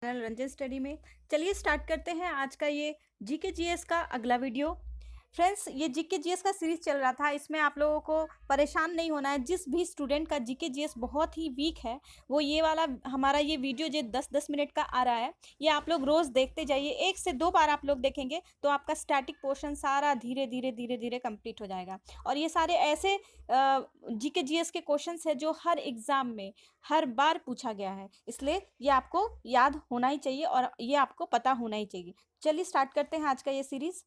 Channel Ranjan study में। चलिए start करते हैं आज का ये जीके जीएस का अगला वीडियो। फ्रेंड्स, ये जीके जीएस का सीरीज चल रहा था, इसमें आप लोगों को परेशान नहीं होना है। जिस भी स्टूडेंट का जीके जीएस बहुत ही वीक है, वो ये वाला हमारा ये वीडियो जो 10-10 मिनट का आ रहा है, ये आप लोग रोज़ देखते जाइए। 1 से 2 बार आप लोग देखेंगे तो आपका स्टैटिक पोर्शन सारा धीरे धीरे धीरे धीरे कंप्लीट हो जाएगा। और ये सारे ऐसे जीके जीएस के क्वेश्चंस है जो हर एग्ज़ाम में हर बार पूछा गया है, इसलिए ये आपको याद होना ही चाहिए और ये आपको पता होना ही चाहिए। चलिए स्टार्ट करते हैं आज का ये सीरीज़।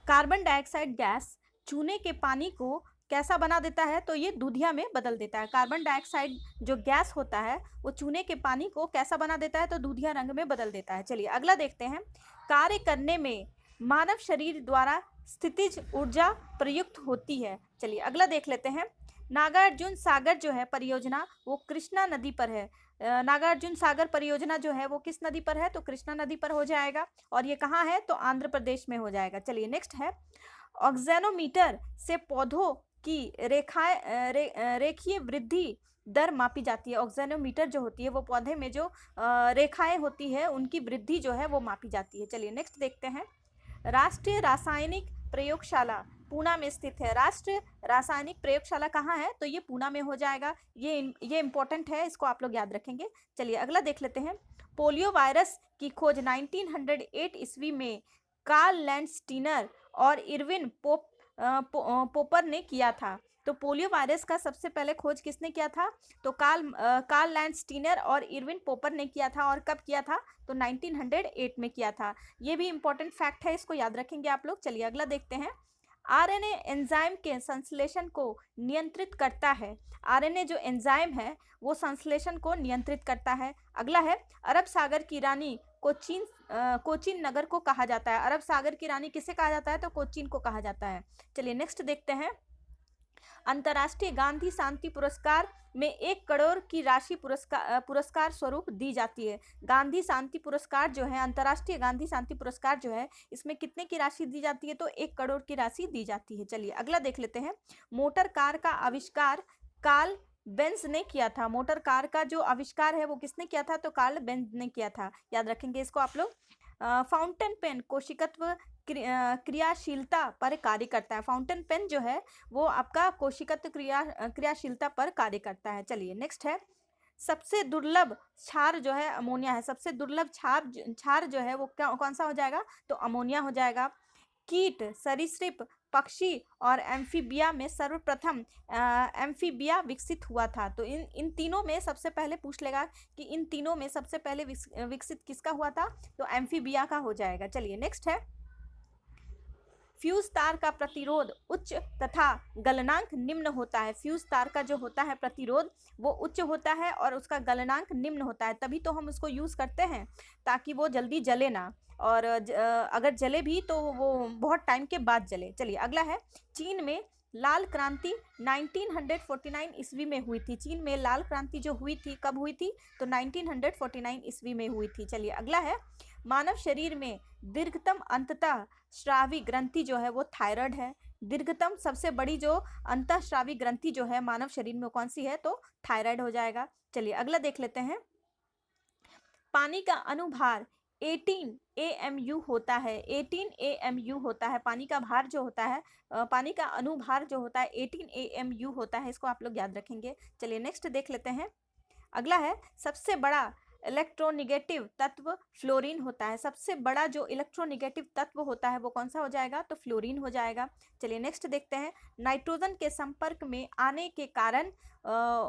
कार्बन डाइऑक्साइड गैस चूने के पानी को कैसा बना देता है? तो ये दूधिया में बदल देता है। कार्बन डाइऑक्साइड जो गैस होता है वो चूने के पानी को कैसा बना देता है? तो दूधिया रंग में बदल देता है। चलिए अगला देखते हैं। कार्य करने में मानव शरीर द्वारा स्थितिज ऊर्जा प्रयुक्त होती है। चलिए अगला देख लेते हैं। नागार्जुन सागर जो है परियोजना वो कृष्णा नदी पर है। नागार्जुन सागर परियोजना जो है वो किस नदी पर है? तो कृष्णा नदी पर हो जाएगा। और ये कहाँ है? तो आंध्र प्रदेश में हो जाएगा। चलिए नेक्स्ट है। ऑक्जेनोमीटर से पौधों की रेखीय वृद्धि दर मापी जाती है। ऑक्जेनोमीटर जो होती है वो पौधे में जो रेखाएं होती है उनकी वृद्धि जो है वो मापी जाती है। चलिए नेक्स्ट देखते हैं। राष्ट्रीय रासायनिक प्रयोगशाला पूना में स्थित है। राष्ट्रीय रासायनिक प्रयोगशाला कहाँ है? तो ये पूना में हो जाएगा। ये इंपॉर्टेंट है, इसको आप लोग याद रखेंगे। चलिए अगला देख लेते हैं। पोलियो वायरस की खोज 1908 ईस्वी में कार्ल लैंडस्टीनर और इरविन पोपर ने किया था। तो पोलियो वायरस का सबसे पहले खोज किसने किया था? तो कार्ल लैंडस्टीनर और इरविन पोपर ने किया था। और कब किया था? तो 1908 में किया था। ये भी इंपॉर्टेंट फैक्ट है, इसको याद रखेंगे आप लोग। चलिए अगला देखते हैं। आरएनए एंजाइम के संश्लेषण को नियंत्रित करता है। आरएनए जो एंजाइम है वो संश्लेषण को नियंत्रित करता है। अगला है। अरब सागर की रानी कोचीन नगर को कहा जाता है। अरब सागर की रानी किसे कहा जाता है? तो कोचीन को कहा जाता है। चलिए नेक्स्ट देखते हैं। अंतर्राष्ट्रीय गांधी शांति पुरस्कार में 1 करोड़ की राशि पुरस्कार स्वरूप दी जाती है। गांधी शांति पुरस्कार जो है, अंतर्राष्ट्रीय गांधी शांति पुरस्कार जो है, इसमें कितने की राशि दी जाती है? तो 1 करोड़ की राशि दी जाती है। चलिए अगला देख लेते हैं। मोटर कार का आविष्कार कार्ल बेंज ने किया था। मोटर कार का जो आविष्कार है वो किसने किया था? तो कार्ल बेंज ने किया था। याद रखेंगे इसको आप लोग। फाउंटेन पेन कोशिकत्व क्रियाशीलता पर कार्य करता है। फाउंटेन पेन जो है वो आपका कोशिकत्व क्रियाशीलता पर कार्य करता है। चलिए नेक्स्ट है। सबसे दुर्लभ क्षार जो है अमोनिया है। सबसे दुर्लभ क्षार जो है वो कौन सा हो जाएगा? तो अमोनिया हो जाएगा। कीट, सरीसृप, पक्षी और एम्फीबिया में सर्वप्रथम एम्फीबिया विकसित हुआ था। तो इन तीनों में सबसे पहले पूछ लेगा कि इन तीनों में सबसे पहले विकसित किसका हुआ था? तो एम्फीबिया का हो जाएगा। चलिए नेक्स्ट है। फ्यूज तार का प्रतिरोध उच्च तथा गलनांक निम्न होता है। फ्यूज तार का जो होता है प्रतिरोध वो उच्च होता है और उसका गलनांक निम्न होता है। तभी तो हम उसको यूज़ करते हैं ताकि वो जल्दी जले ना, और अगर जले भी तो वो बहुत टाइम के बाद जले। चलिए अगला है। चीन में लाल क्रांति 1949 ईस्वी में हुई थी। चीन में लाल क्रांति जो हुई थी कब हुई थी? तो 1949 ईस्वी में हुई थी। चलिए अगला है। मानव शरीर में दीर्घतम अंततः स्रावी ग्रंथि जो है वो थायराइड है। दीर्घतम सबसे बड़ी जो अंतःस्रावी ग्रंथि जो है मानव शरीर में कौन सी है? तो थायराइड हो जाएगा। चलिए अगला देख लेते हैं। पानी का अनुभार 18 AMU होता है। 18 AMU होता है पानी का भार जो होता है। पानी का अनुभार जो होता है 18 AMU होता है। इसको आप लोग याद रखेंगे। चलिए नेक्स्ट देख लेते हैं। अगला है। सबसे बड़ा इलेक्ट्रोनिगेटिव तत्व फ्लोरीन होता है। सबसे बड़ा जो इलेक्ट्रोनिगेटिव तत्व होता है वो कौन सा हो जाएगा? तो फ्लोरीन हो जाएगा। चलिए नेक्स्ट देखते हैं। नाइट्रोजन के संपर्क में आने के कारण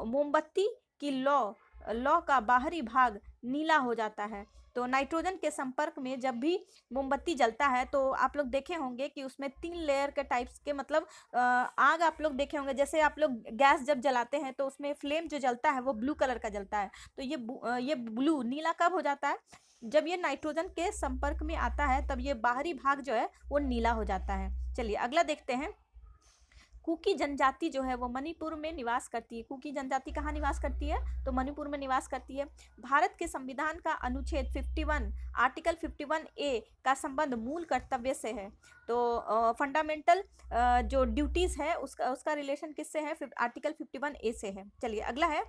मोमबत्ती की लौ का बाहरी भाग नीला हो जाता है। तो नाइट्रोजन के संपर्क में जब भी मोमबत्ती जलता है तो आप लोग देखे होंगे कि उसमें 3 लेयर के टाइप्स के, मतलब आग आप लोग देखे होंगे। जैसे आप लोग गैस जब जलाते हैं तो उसमें फ्लेम जो जलता है वो ब्लू कलर का जलता है। तो ये ब्लू नीला कब हो जाता है? जब ये नाइट्रोजन के संपर्क में आता है तब ये बाहरी भाग जो है वो नीला हो जाता है। चलिए अगला देखते हैं। कुकी जनजाति जो है वो मणिपुर में निवास करती है। कुकी जनजाति कहाँ निवास करती है? तो मणिपुर में निवास करती है। भारत के संविधान का अनुच्छेद 51 आर्टिकल 51A का संबंध मूल कर्तव्य से है। तो फंडामेंटल जो ड्यूटीज़ है उसका रिलेशन किससे है? आर्टिकल 51A से है। चलिए अगला है।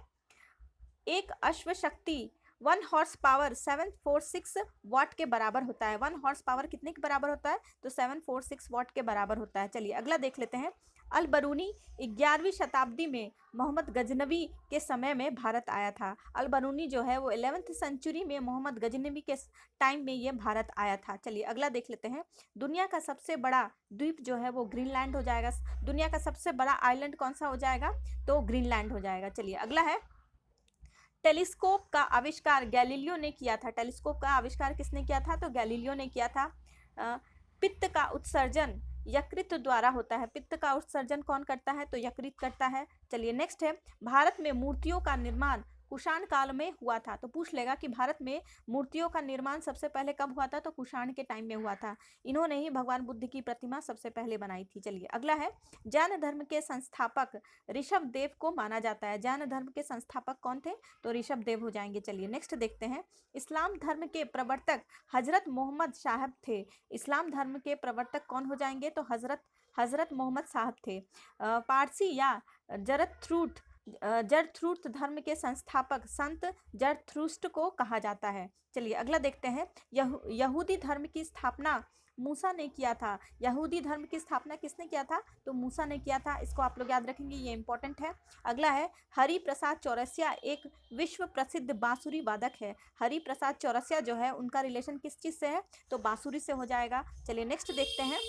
एक अश्व शक्ति 1 हॉर्स पावर 746 वाट के बराबर होता है। 1 हॉर्स पावर कितने के बराबर होता है? तो 746 वाट के बराबर होता है। चलिए अगला देख लेते हैं। अल बरूनी 11वीं शताब्दी में मोहम्मद गजनवी के समय में भारत आया था। अल बरूनी जो है वो 11th सेंचुरी में मोहम्मद गजनवी के टाइम में ये भारत आया था। चलिए अगला देख लेते हैं। दुनिया का सबसे बड़ा द्वीप जो है वो ग्रीनलैंड हो जाएगा। दुनिया का सबसे बड़ा आइलैंड कौन सा हो जाएगा? तो ग्रीनलैंड हो जाएगा। चलिए अगला है। टेलीस्कोप का आविष्कार गैलीलियो ने किया था। टेलीस्कोप का आविष्कार किसने किया था? तो गैलीलियो ने किया था। पित्त का उत्सर्जन यकृत द्वारा होता है। पित्त का उत्सर्जन कौन करता है? तो यकृत करता है। चलिए नेक्स्ट है। भारत में मूर्तियों का निर्माण कुषाण काल में हुआ था। तो पूछ लेगा कि भारत में मूर्तियों का निर्माण सबसे पहले कब हुआ था? तो कुषाण के टाइम में हुआ था। इन्होंने ही भगवान बुद्ध की प्रतिमा सबसे पहले बनाई थी। चलिए अगला है। जैन धर्म के संस्थापक ऋषभ देव को माना जाता है। जैन धर्म के संस्थापक कौन थे? तो ऋषभ देव हो जाएंगे। चलिए नेक्स्ट देखते हैं। इस्लाम धर्म के प्रवर्तक हजरत मोहम्मद साहब थे। इस्लाम धर्म के प्रवर्तक कौन हो जाएंगे? तो हजरत मोहम्मद साहब थे। पारसी या जरथ्रुट धर्म के संस्थापक संत जरथ्रुस्ट को कहा जाता है। चलिए अगला देखते हैं। यहूदी धर्म की स्थापना मूसा ने किया था। यहूदी धर्म की स्थापना किसने किया था? तो मूसा ने किया था। इसको आप लोग याद रखेंगे, ये इंपॉर्टेंट है। अगला है। हरि प्रसाद चौरसिया एक विश्व प्रसिद्ध बांसुरी वादक है। हरि प्रसाद चौरसिया जो है उनका रिलेशन किस चीज़ से है? तो बांसुरी से हो जाएगा। चलिए नेक्स्ट देखते हैं।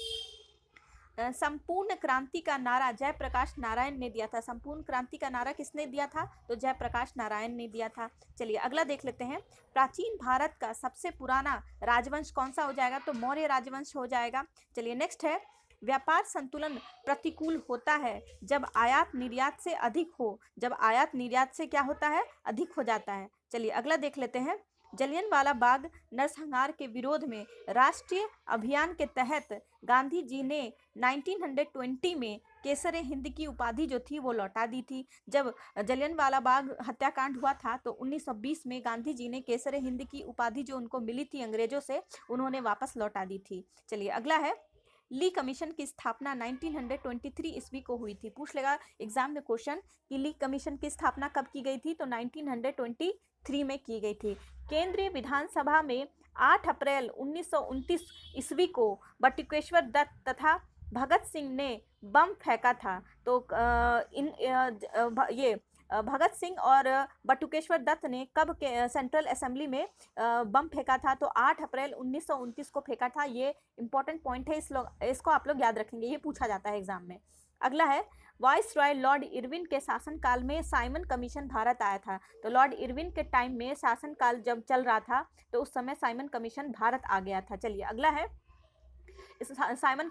संपूर्ण क्रांति का नारा जयप्रकाश नारायण ने दिया था। संपूर्ण क्रांति का नारा किसने दिया था? तो जयप्रकाश नारायण ने दिया था। चलिए अगला देख लेते हैं। प्राचीन भारत का सबसे पुराना राजवंश कौन सा हो जाएगा? तो मौर्य राजवंश हो जाएगा। चलिए नेक्स्ट है। व्यापार संतुलन प्रतिकूल होता है जब आयात निर्यात से अधिक हो। जब आयात निर्यात से क्या होता है? अधिक हो जाता है। चलिए अगला देख लेते हैं। जलियांवाला बाग नरसंहार के विरोध में राष्ट्रीय अभियान के तहत गांधी जी ने 1920 में केसर हिंद की उपाधि जो थी वो लौटा दी थी। जब जलियांवाला बाग हत्याकांड हुआ था तो 1920 में गांधी जी ने केसर हिंद की उपाधि जो उनको मिली थी अंग्रेजों से, उन्होंने वापस लौटा दी थी। चलिए अगला है। ली कमीशन की स्थापना 1923 ईस्वी को हुई थी। पूछ लेगा एग्जाम में क्वेश्चन कि ली कमीशन की स्थापना कब की गई थी? तो 1923 में की गई थी। केंद्रीय विधानसभा में 8 अप्रैल 1929 ईस्वी को बटुकेश्वर दत्त तथा भगत सिंह ने बम फेंका था। तो भगत सिंह और बटुकेश्वर दत्त ने कब के सेंट्रल असेंबली में बम फेंका था? तो 8 अप्रैल 1929 को फेंका था। ये इंपॉर्टेंट पॉइंट है, इसको आप लोग याद रखेंगे, ये पूछा जाता है एग्जाम में। अगला है। वाइस रॉय लॉर्ड इरविन के शासनकाल में साइमन कमीशन भारत आया था। तो लॉर्ड इरविन के टाइम में शासनकाल जब चल रहा था तो उस समय साइमन कमीशन भारत आ गया था। चलिए अगला है। इस साइमन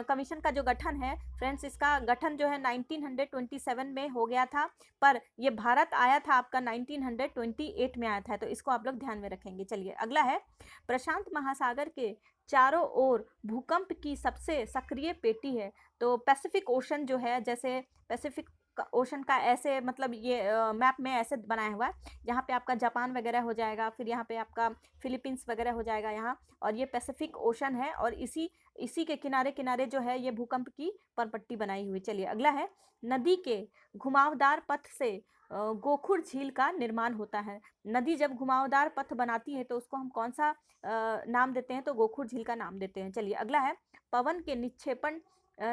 कमीशन का जो गठन है फ्रेंड्स, इसका गठन जो है 1927 में हो गया था, पर ये भारत आया था आपका 1928 में आया था। तो इसको आप लोग ध्यान में रखेंगे। चलिए अगला है। प्रशांत महासागर के चारों ओर भूकंप की सबसे सक्रिय पेटी है। तो पैसिफिक ओशन जो है, जैसे पैसिफिक ओशन का ऐसे मतलब ये मैप में ऐसे बनाया हुआ है। यहाँ पे आपका जापान वगैरह हो जाएगा, फिर यहाँ पे आपका फिलीपींस वगैरह हो जाएगा यहाँ, और ये पैसिफिक ओशन है और इसी के किनारे किनारे जो है ये भूकंप की परपट्टी बनाई हुई। चलिए अगला है। नदी के घुमावदार पथ से गोखुर झील का निर्माण होता है। नदी जब घुमावदार पथ बनाती है तो उसको हम कौन सा नाम देते हैं? तो गोखुर झील का नाम देते हैं। चलिए अगला है। पवन के निक्षेपण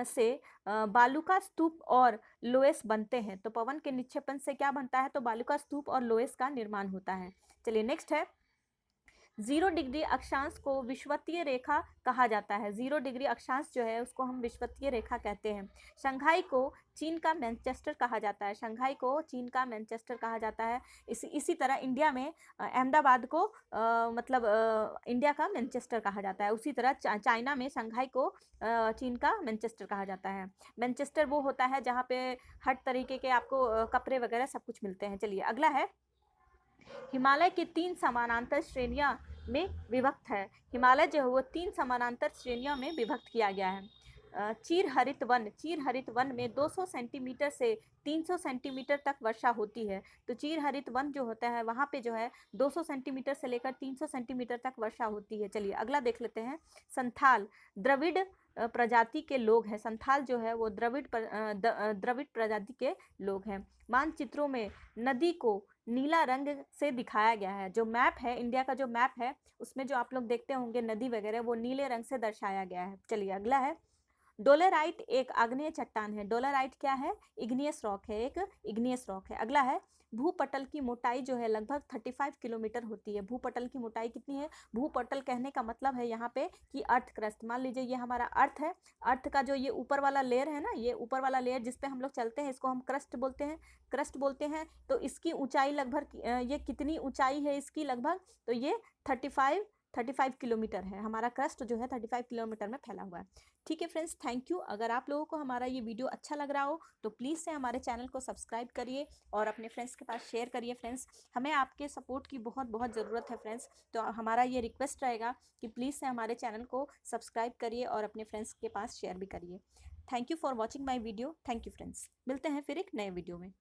से बालूका स्तूप और लोएस बनते हैं। तो पवन के निक्षेपण से क्या बनता है? तो बालूका स्तूप और लोएस का निर्माण होता है। चलिए नेक्स्ट है। 0 डिग्री अक्षांश को विषुवतीय रेखा कहा जाता है। 0 डिग्री अक्षांश जो है उसको हम विषुवतीय रेखा कहते हैं। शंघाई को चीन का मैनचेस्टर कहा जाता है। शंघाई को चीन का मैनचेस्टर कहा जाता है। इसी तरह इंडिया में अहमदाबाद को इंडिया का मैनचेस्टर कहा जाता है। उसी तरह चाइना में शंघाई को चीन का मैनचेस्टर कहा जाता है। मैनचेस्टर वो होता है जहाँ पे हर तरीके के आपको कपड़े वगैरह सब कुछ मिलते हैं। चलिए अगला है। हिमालय की 3 समानांतर श्रेणियां में विभक्त है। हिमालय जो है वो 3 समानांतर श्रेणियों में विभक्त किया गया है। चीर हरित वन में 200 सेंटीमीटर से 300 सेंटीमीटर तक वर्षा होती है। तो चीर हरित वन जो होता है वहाँ पे जो है 200 सेंटीमीटर से लेकर 300 सेंटीमीटर तक वर्षा होती है। चलिए अगला देख लेते हैं। संथाल द्रविड़ प्रजाति के लोग हैं। संथाल जो है वो द्रविड़ प्रजाति के लोग हैं। मानचित्रों में नदी को नीला रंग से दिखाया गया है। जो मैप है, इंडिया का जो मैप है, उसमें जो आप लोग देखते होंगे नदी वगैरह, वो नीले रंग से दर्शाया गया है। चलिए अगला है, डोलेराइट एक आग्नेय चट्टान है। डोलेराइट क्या है? इग्नियस रॉक है, एक इग्नियस रॉक है। अगला है, भूपटल की मोटाई जो है लगभग 35 किलोमीटर होती है। भूपटल की मोटाई कितनी है? भूपटल कहने का मतलब है यहाँ पे कि अर्थ क्रस्ट। मान लीजिए ये हमारा अर्थ है, अर्थ का जो ये ऊपर वाला लेयर है ना, ये ऊपर वाला लेयर जिस पे हम लोग चलते हैं, इसको हम क्रस्ट बोलते हैं, क्रस्ट बोलते हैं। तो इसकी ऊंचाई लगभग ये कितनी ऊंचाई है इसकी लगभग? तो ये 35 किलोमीटर है। हमारा क्रस्ट जो है 35 किलोमीटर में फैला हुआ है। ठीक है फ्रेंड्स, थैंक यू। अगर आप लोगों को हमारा ये वीडियो अच्छा लग रहा हो तो प्लीज़ से हमारे चैनल को सब्सक्राइब करिए और अपने फ्रेंड्स के पास शेयर करिए। फ्रेंड्स, हमें आपके सपोर्ट की बहुत बहुत ज़रूरत है फ्रेंड्स। तो हमारा ये रिक्वेस्ट रहेगा कि प्लीज़ से हमारे चैनल को सब्सक्राइब करिए और अपने फ्रेंड्स के पास शेयर भी करिए। Thank you for watching my video. Thank you friends, मिलते हैं फिर एक नए वीडियो में।